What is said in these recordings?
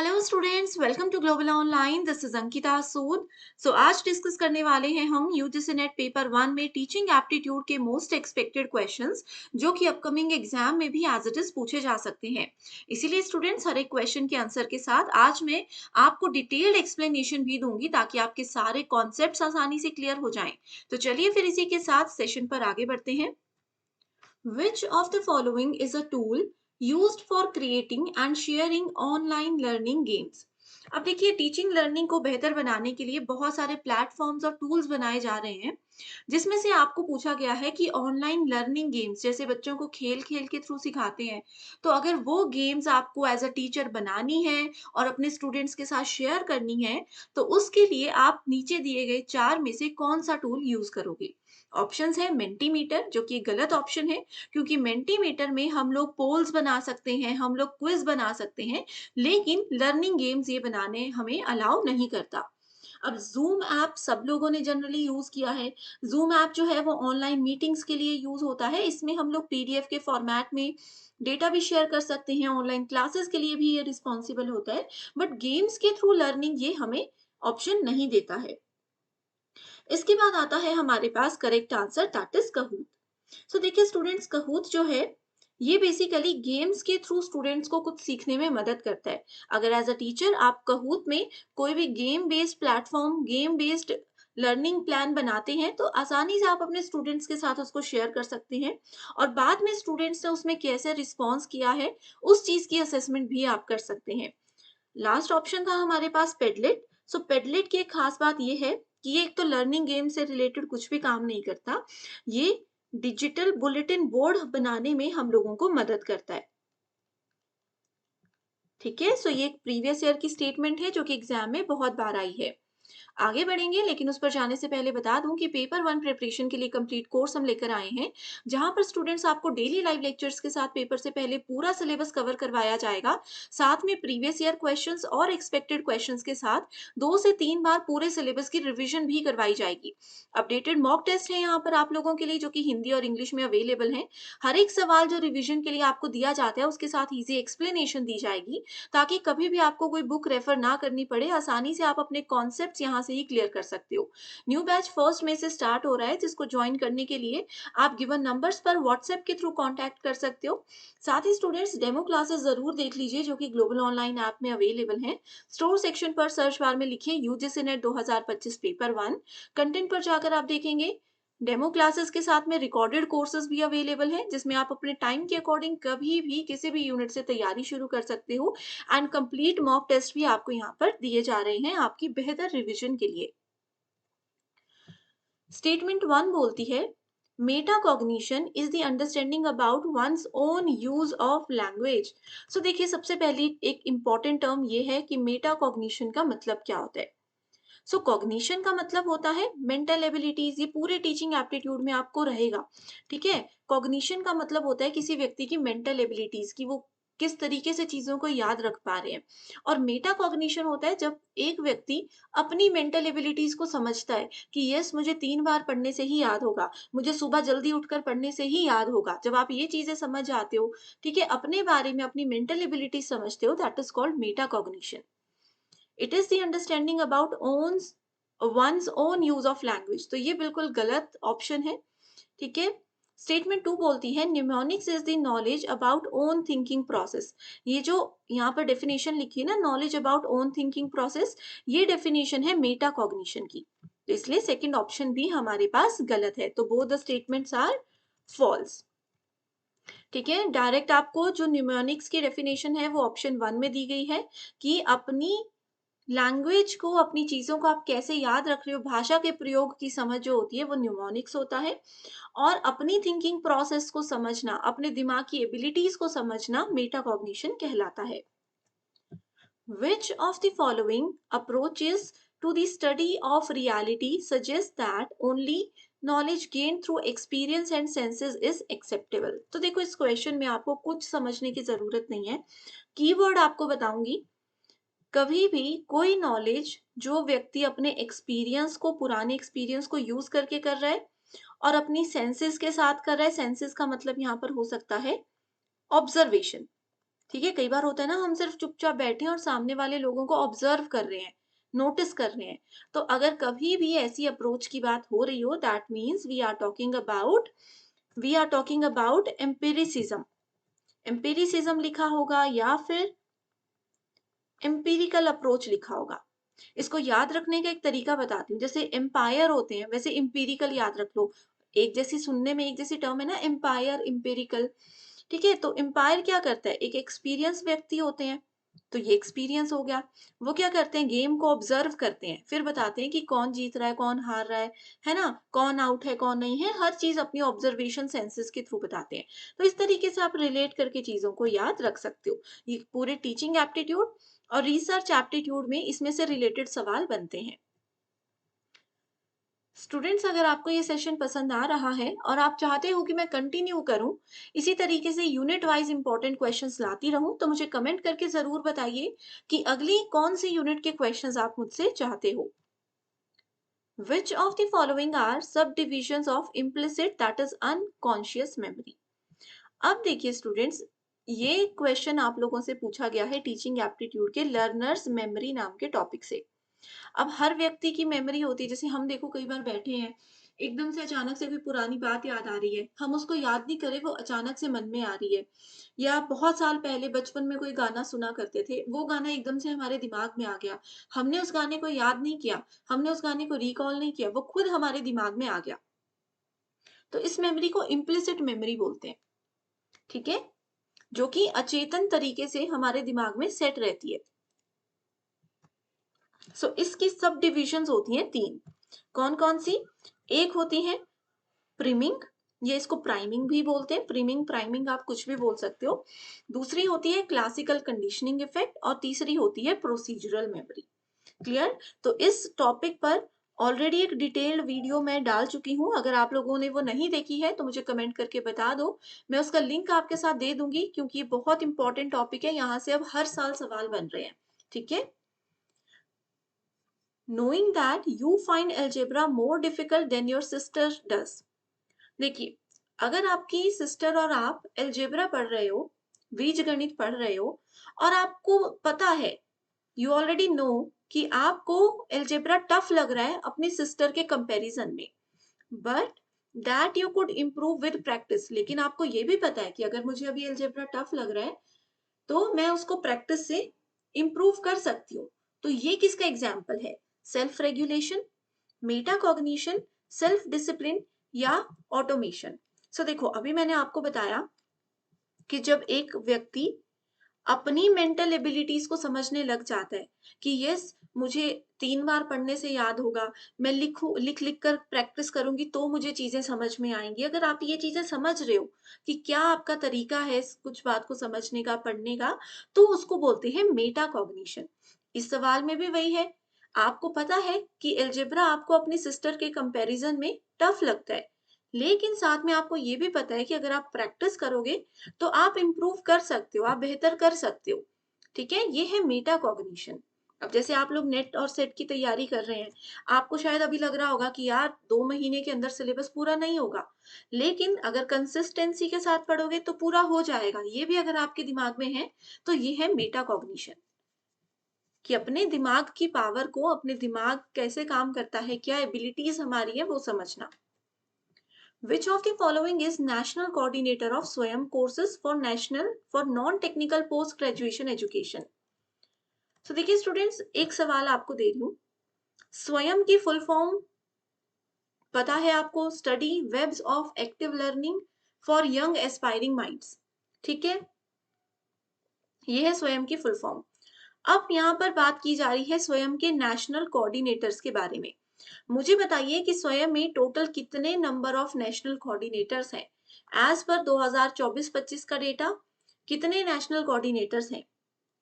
Hello students, welcome to global online. This is Ankita Sood. आज discuss करने वाले हैं हम यूजीसी नेट पेपर 1 में टीचिंग एप्टीट्यूड के मोस्ट एक्सपेक्टेड क्वेश्चंस, जो कि अपकमिंग एग्जाम में भी एज इट इज पूछे जा सकते हैं। इसीलिए स्टूडेंट्स, हर एक क्वेश्चन के आंसर के साथ आज मैं आपको डिटेल्ड एक्सप्लेनेशन भी दूंगी, ताकि आपके सारे कॉन्सेप्ट्स आसानी से क्लियर हो जाएं। तो चलिए फिर इसी के साथ सेशन पर आगे बढ़ते हैं। Which of the following is a tool used for creating and sharing online learning games? अब देखिए, टीचिंग लर्निंग को बेहतर बनाने के लिए बहुत सारे प्लेटफॉर्म्स और टूल्स बनाए जा रहे हैं, जिसमें से आपको पूछा गया है कि ऑनलाइन लर्निंग गेम्स, जैसे बच्चों को खेल खेल के थ्रू सिखाते हैं, तो अगर वो गेम्स आपको एज अ टीचर बनानी है और अपने स्टूडेंट्स के साथ शेयर करनी है, तो उसके लिए आप नीचे दिए गए चार में से कौन सा टूल यूज करोगे। ऑप्शंस है मेंटीमीटर, जो कि गलत ऑप्शन है, क्योंकि मेंटीमीटर में हम लोग पोल्स बना सकते हैं, हम लोग क्विज बना सकते हैं, लेकिन लर्निंग गेम्स ये बनाने हमें अलाउ नहीं करता। अब जूम ऐप सब लोगों ने जनरली यूज किया है। जूम ऐप जो है वो ऑनलाइन मीटिंग्स के लिए यूज होता है। इसमें हम लोग पीडीएफ के फॉर्मेट में डेटा भी शेयर कर सकते हैं, ऑनलाइन क्लासेस के लिए भी ये रिस्पॉन्सिबल होता है। बट गेम्स के थ्रू लर्निंग ये हमें ऑप्शन नहीं देता है। इसके बाद आता है हमारे पास correct answer, that is Kahoot. So देखिए स्टूडेंट्स, कहूत जो है ये बेसिकली गेम्स के थ्रू स्टूडेंट्स को कुछ सीखने में मदद करता है। अगर एज अ टीचर आप कहूत में कोई भी game based platform, game based learning plan बनाते हैं, तो आसानी से आप अपने स्टूडेंट्स के साथ उसको शेयर कर सकते हैं, और बाद में स्टूडेंट्स ने उसमें कैसे रिस्पॉन्स किया है उस चीज की असेसमेंट भी आप कर सकते हैं। लास्ट ऑप्शन था हमारे पास पेडलेट। पेडलेट की एक खास बात ये है कि ये एक तो लर्निंग गेम से रिलेटेड कुछ भी काम नहीं करता, ये डिजिटल बुलेटिन बोर्ड बनाने में हम लोगों को मदद करता है। ठीक है, ये एक प्रीवियस ईयर की स्टेटमेंट है जो कि एग्जाम में बहुत बार आई है। आगे बढ़ेंगे, लेकिन उस पर जाने से पहले बता दूं कि पेपर 1 प्रिपरेशन के लिए कंप्लीट कोर्स हम लेकर आए हैं, जहां पर स्टूडेंट्स आपको डेली लाइव लेक्चर्स के साथ पेपर से पहले पूरा सिलेबस कवर करवाया जाएगा। साथ में प्रीवियस ईयर क्वेश्चंस और एक्सपेक्टेड क्वेश्चंस के साथ 2 से 3 बार पूरे सिलेबस की रिवीजन भी करवाई जाएगी। अपडेटेड मॉक टेस्ट है यहाँ पर आप लोगों के लिए, जो कि हिंदी और इंग्लिश में अवेलेबल है। हर एक सवाल जो रिवीजन के लिए आपको दिया जाता है, उसके साथ ईजी एक्सप्लेनेशन दी जाएगी, ताकि कभी भी आपको कोई बुक रेफर ना करनी पड़े, आसानी से आप अपने कॉन्सेप्ट्स यहाँ से ही क्लियर कर सकते हो। न्यू बैच 1 मई से स्टार्ट हो रहा है, जिसको ज्वाइन करने के लिए आप गिवन नंबर्स पर व्हाट्सएप के थ्रू कांटेक्ट कर सकते हो। साथ ही स्टूडेंट्स, डेमो क्लासेस जरूर देख लीजिए, जो कि ग्लोबल ऑनलाइन ऐप में अवेलेबल हैं। स्टोर सेक्शन पर सर्च बार में लिखिए यूजीसी नेट 2025 पेपर 1। कंटेंट पर जाकर आप देखेंगे डेमो क्लासेस के साथ में रिकॉर्डेड कोर्सेज भी अवेलेबल हैं, जिसमें आप अपने टाइम के अकॉर्डिंग कभी भी किसी भी यूनिट से तैयारी शुरू कर सकते हो। एंड कंप्लीट मॉक टेस्ट भी आपको यहाँ पर दिए जा रहे हैं आपकी बेहतर रिवीजन के लिए। स्टेटमेंट 1 बोलती है, Meta cognition is the understanding about once own use of language. देखिए, सबसे पहली एक इंपॉर्टेंट टर्म ये है कि मेटा कॉग्निशन का मतलब क्या होता है। कॉग्निशन का मतलब होता है मेंटल एबिलिटीज, ये पूरे टीचिंग एप्टीट्यूड में आपको रहेगा। ठीक है, कॉग्निशन का मतलब होता है किसी व्यक्ति की मेंटल एबिलिटीज की, वो किस तरीके से चीजों को याद रख पा रहे हैं। और मेटा कॉग्निशन होता है जब एक व्यक्ति अपनी मेंटल एबिलिटीज को समझता है कि यस, मुझे 3 बार पढ़ने से ही याद होगा, मुझे सुबह जल्दी उठकर पढ़ने से ही याद होगा। जब आप ये चीजें समझ जाते हो, ठीक है, अपने बारे में अपनी मेंटल एबिलिटीज समझते हो, that is called meta cognition. It is the understanding about one's once own use of language, तो ये बिल्कुल गलत ऑप्शन है। ठीक है, स्टेटमेंट 2 बोलती है, mnemonics is the knowledge about own thinking process. ये जो यहाँ पर डेफिनेशन लिखी है ना, knowledge about own thinking process, ये डेफिनेशन है मेटा कॉग्निशन की। तो इसलिए सेकंड ऑप्शन भी हमारे पास गलत है, तो both the statements are false. ठीक है, डायरेक्ट आपको जो न्यूमोनिक्स की डेफिनेशन है वो ऑप्शन 1 में दी गई है, कि अपनी लैंग्वेज को, अपनी चीजों को आप कैसे याद रख रहे हो, भाषा के प्रयोग की समझ जो होती है वो न्यूमोनिक्स होता है। और अपनी थिंकिंग प्रोसेस को समझना, अपने दिमाग की एबिलिटीज को समझना मेटा कॉग्निशन कहलाता है। Which of the following approaches to the study of reality suggests that only knowledge gained through experience and senses is acceptable? तो देखो, इस क्वेश्चन में आपको कुछ समझने की जरूरत नहीं है, कीवर्ड आपको बताऊंगी। कभी भी कोई नॉलेज जो व्यक्ति अपने एक्सपीरियंस को, पुराने एक्सपीरियंस को यूज करके कर रहा है और अपनी सेंसेस के साथ कर रहा है, सेंसेस का मतलब यहाँ पर हो सकता है ऑब्जर्वेशन। ठीक है? कई बार होता है ना, हम सिर्फ चुपचाप बैठे हैं और सामने वाले लोगों को ऑब्जर्व कर रहे हैं, नोटिस कर रहे हैं। तो अगर कभी भी ऐसी अप्रोच की बात हो रही हो, that means we are talking about empiricism. Empiricism लिखा होगा या फिर एम्पिरिकल अप्रोच लिखा होगा। इसको याद रखने का एक तरीका बताती हूँ। जैसे एम्पायर होते हैं, वैसे एम्पिरिकल याद रख लो। एक जैसी सुनने में एक जैसी टर्म है ना, एम्पायर, एम्पिरिकल। ठीक है? तो एम्पायर क्या करता है? एक एक्सपीरियंस व्यक्ति होते हैं, तो ये एक्सपीरियंस हो गया। वो क्या करते हैं? गेम को ऑब्जर्व करते हैं, फिर बताते हैं कि कौन जीत रहा है, कौन हार रहा है ना? कौन आउट है, कौन नहीं है, हर चीज़ अपनी ऑब्जर्वेशन सेंसेस के थ्रू बताते हैं। तो इस तरीके से आप रिलेट करके चीज़ों को याद रख सकते हो। ये पूरे टीचिंग एप्टीट्यूड और रिसर्च एप्टीट्यूड में इसमें से रिलेटेड सवाल बनते हैं। स्टूडेंट्स, अगर आपको ये सेशन पसंद आ रहा है और आप चाहते हो कि मैं कंटिन्यू करूं, इसी तरीके से यूनिट वाइज इंपॉर्टेंट क्वेश्चंस लाती रहूं, तो मुझे कमेंट करके जरूर बताइए कि अगली कौन सी यूनिट के क्वेश्चंस आप मुझसे चाहते हो। Which of the following are subdivisions of implicit that is unconscious memory. अब देखिए स्टूडेंट्स, ये क्वेश्चन आप लोगों से पूछा गया है टीचिंग एप्टीट्यूड के लर्नर्स मेमोरी नाम के टॉपिक से। अब हर व्यक्ति की मेमोरी होती है, जैसे हम देखो कई बार बैठे हैं, एकदम से अचानक से कोई पुरानी बात याद आ रही है, हम उसको याद नहीं करे, वो अचानक से मन में आ रही है। या बहुत साल पहले बचपन में कोई गाना सुना करते थे, वो गाना एकदम से हमारे दिमाग में आ गया, हमने उस गाने को याद नहीं किया, हमने उस गाने को रिकॉल नहीं किया, वो खुद हमारे दिमाग में आ गया। तो इस मेमोरी को इम्प्लिसिट मेमोरी बोलते हैं। ठीक है? जो कि अचेतन तरीके से हमारे दिमाग में सेट रहती है। इसकी सब डिविजन्स होती हैं 3। कौन-कौन सी? एक होती है प्रीमिंग, ये इसको प्राइमिंग भी बोलते हैं, प्रीमिंग, प्राइमिंग आप कुछ भी बोल सकते हो। दूसरी होती है क्लासिकल कंडीशनिंग इफेक्ट और तीसरी होती है प्रोसीजरल मेमोरी। क्लियर? तो इस टॉपिक पर ऑलरेडी एक डिटेल्ड वीडियो मैं डाल चुकी हूँ, अगर आप लोगों ने वो नहीं देखी है तो मुझे कमेंट करके बता दो। मैं उसका लिंक आपके साथ दे दूंगी, क्योंकि ये बहुत इंपॉर्टेंट टॉपिक है, यहाँ से अब हर साल सवाल बन रहे हैं। ठीक है? knowing that you find algebra more difficult than your sister does। देखिए, अगर आपकी सिस्टर और आप अलजेब्रा पढ़ रहे हो, बीजगणित पढ़ रहे हो, और आपको पता है, यू ऑलरेडी नो कि आपको अलजेब्रा टफ लग रहा है अपनी सिस्टर के कंपैरिजन में, but that you could improve with practice. लेकिन आपको ये भी पता है कि अगर मुझे अभी अलजेब्रा टफ लग रहा है, तो मैं उसको प्रैक्टिस से इम्प्रूव कर सकती हूँ। तो ये किसका एग्जाम्पल है? Self regulation, metacognition, self discipline या ऑटोमेशन। देखो, अभी मैंने आपको बताया कि जब एक व्यक्ति अपनी मेंटल एबिलिटीज को समझने लग जाता है कि यस, मुझे 3 बार पढ़ने से याद होगा, मैं लिख लिख कर प्रैक्टिस करूंगी तो मुझे चीजें समझ में आएंगी। अगर आप ये चीजें समझ रहे हो कि क्या आपका तरीका है कुछ बात को समझने का, पढ़ने का, तो उसको बोलते हैं मेटा कॉग्निशन। इस सवाल में भी वही है। आपको पता है कि एल्जेब्रा आपको अपनी सिस्टर के कंपैरिजन में टफ लगता है, लेकिन साथ में आपको ये भी पता है कि अगर आप प्रैक्टिस करोगे तो आप इम्प्रूव कर सकते हो, आप बेहतर कर सकते हो। ठीक है? ये है मेटा कॉग्निशन। अब जैसे आप लोग नेट और सेट की तैयारी कर रहे हैं, आपको शायद अभी लग रहा होगा कि यार 2 महीने के अंदर सिलेबस पूरा नहीं होगा, लेकिन अगर कंसिस्टेंसी के साथ पढ़ोगे तो पूरा हो जाएगा। ये भी अगर आपके दिमाग में है, तो ये है मेटा कॉग्निशन, कि अपने दिमाग की पावर को, अपने दिमाग कैसे काम करता है, क्या एबिलिटीज हमारी है, वो समझना। Which of the following is national coordinator of स्वयं courses for non-technical post graduation education? देखिए स्टूडेंट्स, एक सवाल आपको दे रही हूँ। स्वयं की फुल फॉर्म पता है आपको? Study webs of active learning for young aspiring minds. ठीक है? ये है स्वयं की फुल फॉर्म। अब यहाँ पर बात की जा रही है स्वयं के नेशनल कोऑर्डिनेटर्स के बारे में। मुझे बताइए कि स्वयं में टोटल कितने नंबर ऑफ नेशनल कोऑर्डिनेटर्स हैं? एज पर 2024-25 का डेटा, कितने नेशनल कोऑर्डिनेटर्स हैं?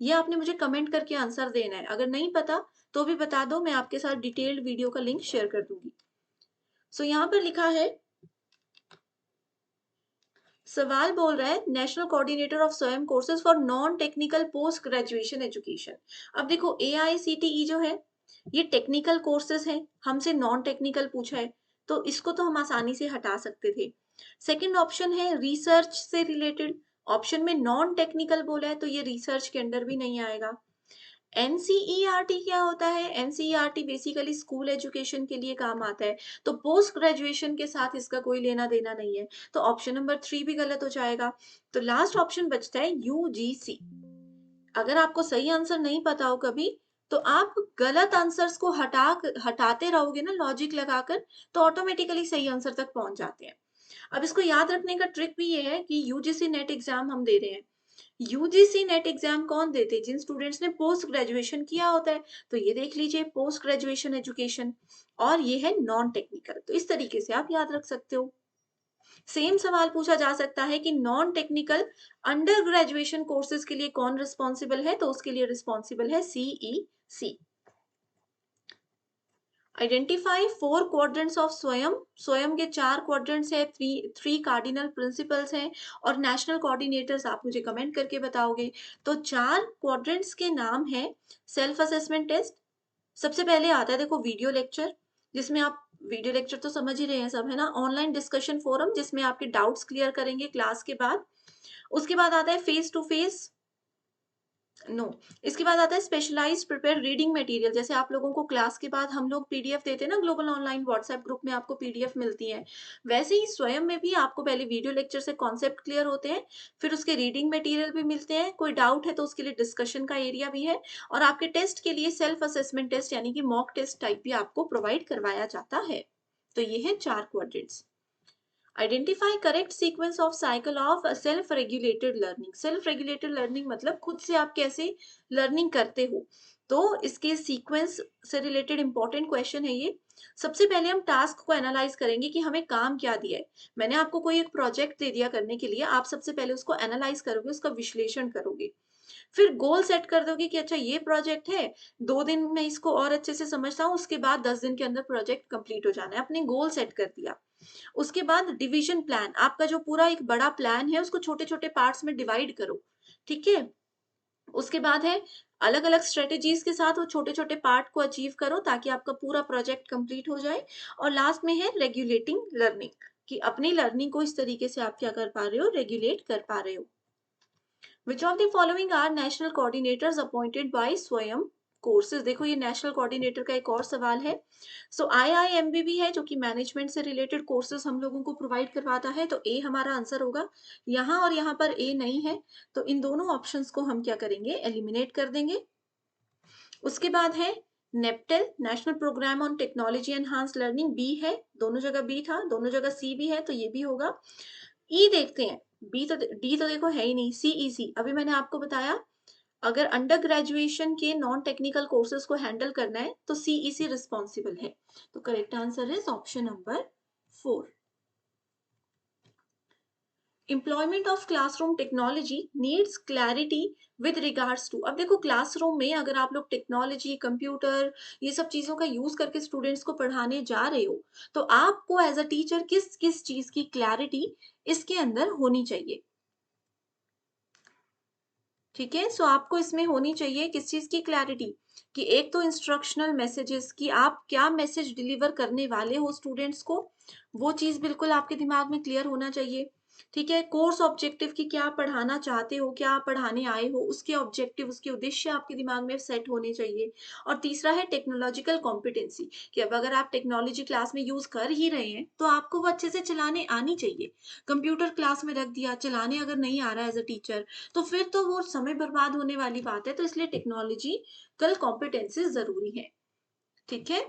ये आपने मुझे कमेंट करके आंसर देना है। अगर नहीं पता तो भी बता दो, मैं आपके साथ डिटेल्ड वीडियो का लिंक शेयर कर दूंगी। यहाँ पर लिखा है, सवाल बोल रहा है नेशनल कोऑर्डिनेटर ऑफ स्वयं courses for non technical post graduation education. अब देखो, AICTE जो है ये टेक्निकल कोर्सेज हैं, हमसे नॉन टेक्निकल पूछा है, तो इसको तो हम आसानी से हटा सकते थे। सेकंड ऑप्शन है रिसर्च से रिलेटेड, ऑप्शन में नॉन टेक्निकल बोला है तो ये रिसर्च के अंडर भी नहीं आएगा। एनसीईआरटी क्या होता है? एनसीईआरटी बेसिकली स्कूल एजुकेशन के लिए काम आता है, तो पोस्ट ग्रेजुएशन के साथ इसका कोई लेना देना नहीं है, तो ऑप्शन नंबर 3 भी गलत हो जाएगा। तो लास्ट ऑप्शन बचता है यूजीसी। अगर आपको सही आंसर नहीं पता हो कभी, तो आप गलत आंसर्स को हटाते रहोगे ना लॉजिक लगाकर, तो ऑटोमेटिकली सही आंसर तक पहुंच जाते हैं। अब इसको याद रखने का ट्रिक भी ये है कि यूजीसी नेट एग्जाम हम दे रहे हैं। यूजीसी नेट एग्जाम कौन देते हैं? जिन स्टूडेंट्स ने पोस्ट ग्रेजुएशन किया होता है। तो ये देख लीजिए, पोस्ट ग्रेजुएशन एजुकेशन, और ये है नॉन टेक्निकल। तो इस तरीके से आप याद रख सकते हो। सेम सवाल पूछा जा सकता है कि non technical under graduation courses के लिए कौन रिस्पॉन्सिबल है? तो उसके लिए रिस्पॉन्सिबल है सीईसी। आइडेंटिफाई 4 क्वाड्रेंट्स ऑफ स्वयं। स्वयं के 4 क्वाड्रेंट्स है, थ्री कार्डिनल प्रिंसिपल्स हैं, और नेशनल कोऑर्डिनेटर्स आप मुझे कमेंट करके बताओगे। तो 4 क्वाड्रेंट्स के नाम है। सेल्फ असेसमेंट टेस्ट, सबसे पहले आता है देखो वीडियो लेक्चर, जिसमें आप वीडियो लेक्चर तो समझ ही रहे हैं सब, है ना। ऑनलाइन डिस्कशन फोरम, जिसमें आपके डाउट्स क्लियर करेंगे क्लास के बाद। उसके बाद आता है फेस टू फेस, नो। इसके बाद आता है स्पेशलाइज्ड प्रिपेयर रीडिंग मटेरियल, जैसे आप लोगों को क्लास के बाद हम लोग पीडीएफ देते हैं ना, ग्लोबल ऑनलाइन व्हाट्सएप ग्रुप में आपको पीडीएफ मिलती है। वैसे ही स्वयं में भी आपको पहले वीडियो लेक्चर से कॉन्सेप्ट क्लियर होते हैं, फिर उसके रीडिंग मटेरियल भी मिलते हैं, कोई डाउट है तो उसके लिए डिस्कशन का एरिया भी है, और आपके टेस्ट के लिए सेल्फ असेसमेंट टेस्ट यानी कि मॉक टेस्ट टाइप भी आपको प्रोवाइड करवाया जाता है। तो ये है 4 quadrants. Identify correct sequence of cycle of self regulated learning. Self regulated learning मतलब खुद से आप कैसे लर्निंग करते हो, तो इसके सीक्वेंस से रिलेटेड इंपॉर्टेंट क्वेश्चन है ये। सबसे पहले हम टास्क को एनालाइज करेंगे कि हमें काम क्या दिया है। मैंने आपको कोई एक प्रोजेक्ट दे दिया करने के लिए, आप सबसे पहले उसको एनालाइज करोगे, उसका विश्लेषण करोगे, फिर गोल सेट कर दोगे कि अच्छा ये प्रोजेक्ट है, 2 दिन में इसको और अच्छे से समझता हूँ, उसके बाद 10 दिन के अंदर प्रोजेक्ट कंप्लीट हो जाना है। आपने गोल सेट कर दिया। उसके बाद डिवीजन प्लान, आपका जो पूरा एक बड़ा प्लान है उसको छोटे छोटे पार्ट्स में डिवाइड करो, ठीक है। उसके बाद है अलग अलग स्ट्रेटेजीज के साथ वो छोटे छोटे पार्ट को अचीव करो ताकि आपका पूरा प्रोजेक्ट कंप्लीट हो जाए। और लास्ट में है रेगुलेटिंग लर्निंग, कि अपनी लर्निंग को इस तरीके से आप क्या कर पा रहे हो, रेगुलेट कर पा रहे हो। Which of the following are national coordinators appointed by Swayam courses. देखो ये नेशनल कोऑर्डिनेटर का एक और सवाल है। सो आईआईएमबी भी है जो कि मैनेजमेंट से रिलेटेड कोर्सेज हम लोगों को प्रोवाइड करवाता है, तो ए हमारा आंसर होगा। यहाँ और यहाँ पर ए नहीं है, तो इन दोनों ऑप्शंस को हम क्या करेंगे, एलिमिनेट कर देंगे। उसके बाद है NPTEL, national programme on technology enhance learning, बी है, दोनों जगह बी था, दोनों जगह सी भी है, तो ये भी होगा। ई देखते हैं, बी तो डी तो देखो है ही नहीं, सीईसी अभी मैंने आपको बताया, अगर अंडर ग्रेजुएशन के नॉन टेक्निकल कोर्सेज को हैंडल करना है तो सीईसी रिस्पॉन्सिबल है। तो correct answer is option number 4। Employment of classroom technology needs clarity with regards to. अब देखो क्लासरूम में अगर आप लोग टेक्नोलॉजी, कंप्यूटर, ये सब चीजों का यूज करके स्टूडेंट्स को पढ़ाने जा रहे हो, तो आपको एज अ टीचर किस किस चीज की क्लैरिटी इसके अंदर होनी चाहिए, ठीक है। सो आपको इसमें होनी चाहिए किस चीज की क्लैरिटी, कि एक तो इंस्ट्रक्शनल मैसेजेस, कि आप क्या मैसेज डिलीवर करने वाले हो स्टूडेंट्स को, वो चीज बिल्कुल आपके दिमाग में क्लियर होना चाहिए, ठीक है। कोर्स ऑब्जेक्टिव, की क्या पढ़ाना चाहते हो, क्या आप पढ़ाने आए हो, उसके ऑब्जेक्टिव, उसके उद्देश्य आपके दिमाग में सेट होने चाहिए। और तीसरा है टेक्नोलॉजिकल कॉम्पिटेंसी, कि अब अगर आप टेक्नोलॉजी क्लास में यूज कर ही रहे हैं तो आपको वो अच्छे से चलाने आनी चाहिए। कंप्यूटर क्लास में रख दिया, चलाने अगर नहीं आ रहा है एज अ टीचर, तो फिर तो वो समय बर्बाद होने वाली बात है। तो इसलिए टेक्नोलॉजिकल कॉम्पिटेंसीज जरूरी है, ठीक है।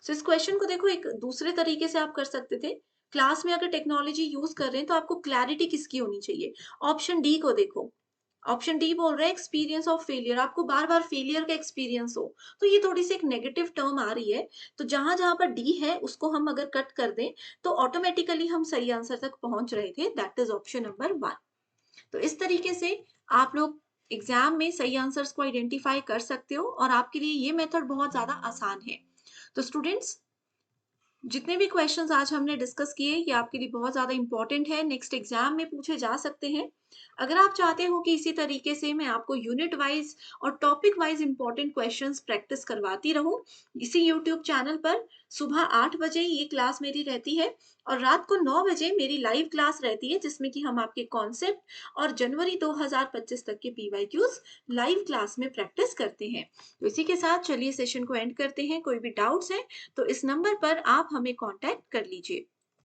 इस क्वेश्चन को देखो एक दूसरे तरीके से आप कर सकते थे। क्लास में अगर टेक्नोलॉजी यूज कर रहे हैं तो आपको क्लैरिटी किसकी होनी चाहिए। ऑप्शन डी को देखो, ऑप्शन डी बोल रहा है एक्सपीरियंस ऑफ फेलियर, आपको बार बार फेलियर का एक्सपीरियंस हो, तो ये थोड़ी सी एक नेगेटिव टर्म आ रही है। तो जहां जहां पर डी है उसको हम अगर कट कर दें तो ऑटोमेटिकली हम सही आंसर तक पहुंच रहे थे, दैट इज ऑप्शन नंबर 1। तो इस तरीके से आप लोग एग्जाम में सही आंसर्स को आइडेंटिफाई कर सकते हो, और आपके लिए ये मेथड बहुत ज्यादा आसान है। तो स्टूडेंट्स, जितने भी क्वेश्चंस आज हमने डिस्कस किए ये आपके लिए बहुत ज्यादा इंपॉर्टेंट है, नेक्स्ट एग्जाम में पूछे जा सकते हैं। अगर आप चाहते हो कि इसी तरीके से मैं आपको यूनिट वाइज और topic wise important questions practice करवाती रहूं इसी यूट्यूब चैनल पर, सुबह 8 बजे ये क्लास मेरी रहती है और रात को 9 बजे मेरी लाइव क्लास रहती है, जिसमें कि हम आपके कॉन्सेप्ट और जनवरी 2025 तक के पीवाईक्यूज लाइव क्लास में प्रैक्टिस करते हैं। तो इसी के साथ चलिए सेशन को एंड करते हैं। कोई भी डाउट्स हैं तो इस नंबर पर आप हमें कॉन्टैक्ट कर लीजिए।